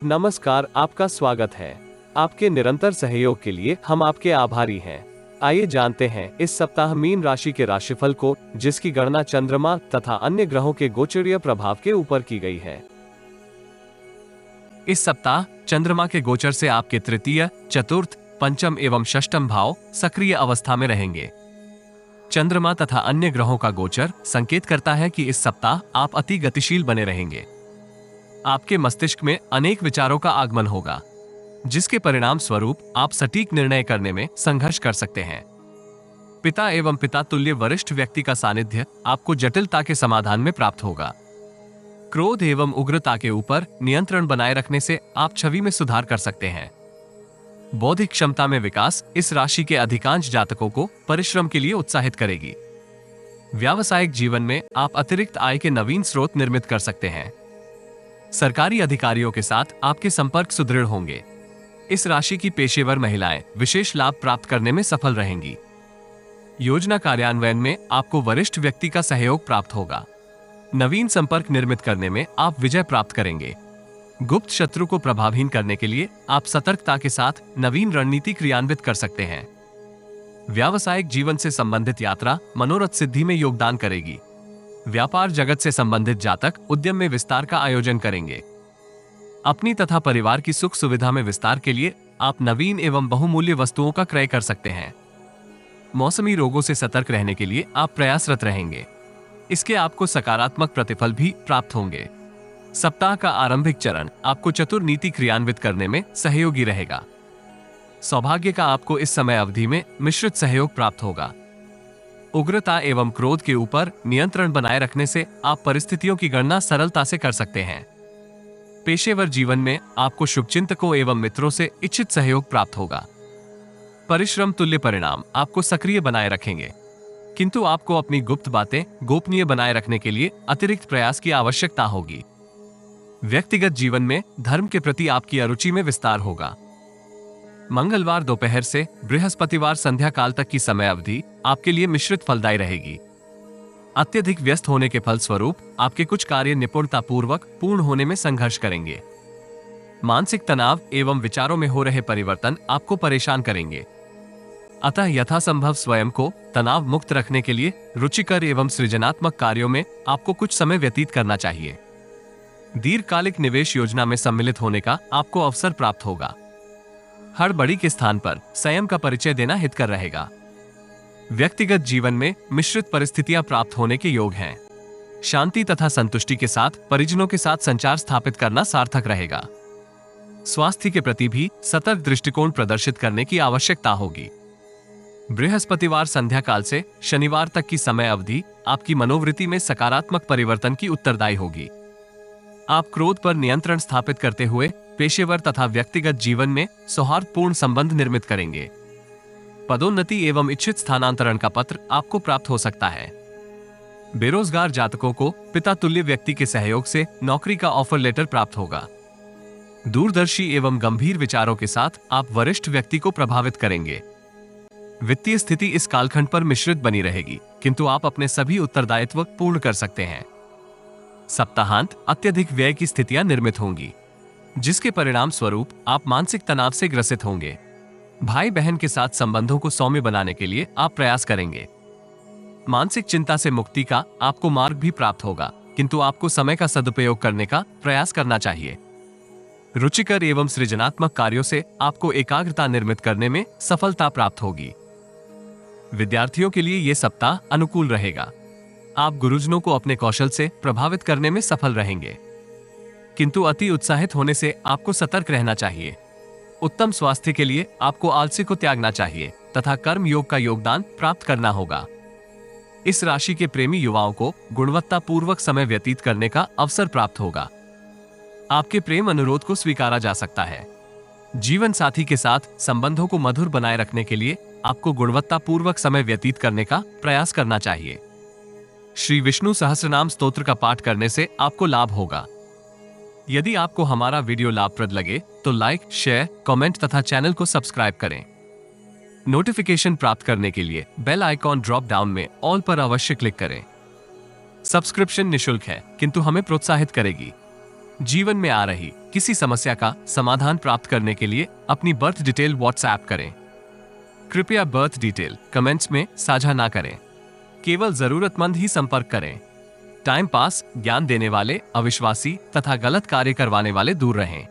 नमस्कार, आपका स्वागत है। आपके निरंतर सहयोग के लिए हम आपके आभारी हैं। आइए जानते हैं इस सप्ताह मीन राशि के राशिफल को, जिसकी गणना चंद्रमा तथा अन्य ग्रहों के गोचरीय प्रभाव के ऊपर की गई है। इस सप्ताह चंद्रमा के गोचर से आपके तृतीय, चतुर्थ, पंचम एवं षष्ठम भाव सक्रिय अवस्था में रहेंगे। चंद्रमा तथा अन्य ग्रहों का गोचर संकेत करता है कि इस सप्ताह आप अति गतिशील बने रहेंगे। आपके मस्तिष्क में अनेक विचारों का आगमन होगा, जिसके परिणाम स्वरूप आप सटीक निर्णय करने में संघर्ष कर सकते हैं। पिता एवं पिता तुल्य वरिष्ठ व्यक्ति का सानिध्य आपको जटिलता के समाधान में प्राप्त होगा। क्रोध एवं उग्रता के ऊपर नियंत्रण बनाए रखने से आप छवि में सुधार कर सकते हैं। बौद्धिक क्षमता में विकास इस राशि के अधिकांश जातकों को परिश्रम के लिए उत्साहित करेगी। व्यावसायिक जीवन में आप अतिरिक्त आय के नवीन स्रोत निर्मित कर सकते हैं। सरकारी अधिकारियों के साथ आपके संपर्क सुदृढ़ होंगे। इस राशि की पेशेवर महिलाएं विशेष लाभ प्राप्त करने में सफल रहेंगी। योजना कार्यान्वयन में आपको वरिष्ठ व्यक्ति का सहयोग प्राप्त होगा। नवीन संपर्क निर्मित करने में आप विजय प्राप्त करेंगे। गुप्त शत्रु को प्रभावहीन करने के लिए आप सतर्कता के साथ नवीन रणनीति क्रियान्वित कर सकते हैं। व्यावसायिक जीवन से संबंधित यात्रा मनोरथ सिद्धि में योगदान करेगी। व्यापार जगत से संबंधित जातक उद्यम में विस्तार का आयोजन करेंगे। अपनी तथा परिवार की सुख सुविधा में विस्तार के लिए आप नवीन एवं बहुमूल्य वस्तुओं का क्रय कर सकते हैं। मौसमी रोगों से सतर्क रहने के लिए आप प्रयासरत रहेंगे। इसके आपको सकारात्मक प्रतिफल भी प्राप्त होंगे। सप्ताह का आरंभिक चरण आपको चतुर नीति क्रियान्वित करने में सहयोगी रहेगा। सौभाग्य का आपको इस समय अवधि में मिश्रित सहयोग प्राप्त होगा। उग्रता एवं क्रोध के ऊपर नियंत्रण बनाए रखने से आप परिस्थितियों की गणना सरलता से कर सकते हैं। पेशेवर जीवन में आपको शुभचिंतकों एवं मित्रों से इच्छित सहयोग प्राप्त होगा। परिश्रम तुल्य परिणाम आपको सक्रिय बनाए रखेंगे, किंतु आपको अपनी गुप्त बातें गोपनीय बनाए रखने के लिए अतिरिक्त प्रयास की आवश्यकता होगी। व्यक्तिगत जीवन में धर्म के प्रति आपकी अरुचि में विस्तार होगा। मंगलवार दोपहर से बृहस्पतिवार संध्या काल तक की समय अवधि आपके लिए मिश्रित फलदायी रहेगी। अत्यधिक व्यस्त होने के फलस्वरूप आपके कुछ कार्य निपुणतापूर्वक पूर्ण होने में संघर्ष करेंगे। मानसिक तनाव एवं विचारों में हो रहे परिवर्तन आपको परेशान करेंगे। अतः यथासंभव स्वयं को तनाव मुक्त रखने के लिए रुचिकर एवं सृजनात्मक कार्यों में आपको कुछ समय व्यतीत करना चाहिए। दीर्घकालिक निवेश योजना में सम्मिलित होने का आपको अवसर प्राप्त होगा। हड़बड़ी के स्थान पर संयम का परिचय देना हितकर रहेगा। व्यक्तिगत जीवन में मिश्रित परिस्थितियां प्राप्त होने के योग हैं। शांति तथा संतुष्टि के साथ परिजनों के साथ संचार स्थापित करना सार्थक रहेगा। स्वास्थ्य के प्रति भी सतर्क दृष्टिकोण प्रदर्शित करने की आवश्यकता होगी। बृहस्पतिवार संध्या काल से शनिवार तक की समय अवधि आपकी मनोवृत्ति में सकारात्मक परिवर्तन की उत्तरदायी होगी। आप क्रोध पर नियंत्रण स्थापित करते हुए पेशेवर तथा व्यक्तिगत जीवन में सौहार्दपूर्ण संबंध निर्मित करेंगे। पदोन्नति एवं इच्छित स्थानांतरण का पत्र आपको प्राप्त हो सकता है। बेरोजगार जातकों को पिता तुल्य व्यक्ति के सहयोग से नौकरी का ऑफर लेटर प्राप्त होगा। दूरदर्शी एवं गंभीर विचारों के साथ आप वरिष्ठ व्यक्ति को प्रभावित करेंगे। वित्तीय स्थिति इस कालखंड पर मिश्रित बनी रहेगी, किंतु आप अपने सभी उत्तरदायित्व पूर्ण कर सकते हैं। सप्ताहांत अत्यधिक व्यय की स्थितियां निर्मित होंगी, जिसके परिणाम स्वरूप आप मानसिक तनाव से ग्रसित होंगे। भाई बहन के साथ संबंधों को सौम्य बनाने के लिए आप प्रयास करेंगे। मानसिक चिंता से मुक्ति का आपको मार्ग भी प्राप्त होगा, किंतु आपको समय का सदुपयोग करने का प्रयास करना चाहिए। रुचिकर एवं सृजनात्मक कार्यों से आपको एकाग्रता निर्मित करने में सफलता प्राप्त होगी। विद्यार्थियों के लिए यह सप्ताह अनुकूल रहेगा। आप गुरुजनों को अपने कौशल से प्रभावित करने में सफल रहेंगे, किंतु अति उत्साहित होने से आपको सतर्क रहना चाहिए। उत्तम स्वास्थ्य के लिए आपको आलस्य को त्यागना चाहिए तथा कर्म योग का योगदान प्राप्त करना होगा। इस राशि के प्रेमी युवाओं को गुणवत्तापूर्वक समय व्यतीत करने का अवसर प्राप्त होगा। आपके प्रेम अनुरोध को स्वीकारा जा सकता है। जीवन साथी के साथ संबंधों को मधुर बनाए रखने के लिए आपको गुणवत्तापूर्वक समय व्यतीत करने का प्रयास करना चाहिए। श्री विष्णु सहस्रनाम स्तोत्र का पाठ करने से आपको लाभ होगा। यदि आपको हमारा वीडियो लाभप्रद लगे तो लाइक, शेयर, कमेंट तथा चैनल को सब्सक्राइब करें। नोटिफिकेशन प्राप्त करने के लिए बेल आइकॉन ड्रॉप डाउन में ऑल पर अवश्य क्लिक करें। सब्सक्रिप्शन निशुल्क है, किंतु हमें प्रोत्साहित करेगी। जीवन में आ रही किसी समस्या का समाधान प्राप्त करने के लिए अपनी बर्थ डिटेल व्हाट्सएप करें। कृपया बर्थ डिटेल कमेंट्स में साझा ना करें। केवल जरूरतमंद ही संपर्क करें। टाइम पास, ज्ञान देने वाले, अविश्वासी तथा गलत कार्य करवाने वाले दूर रहें।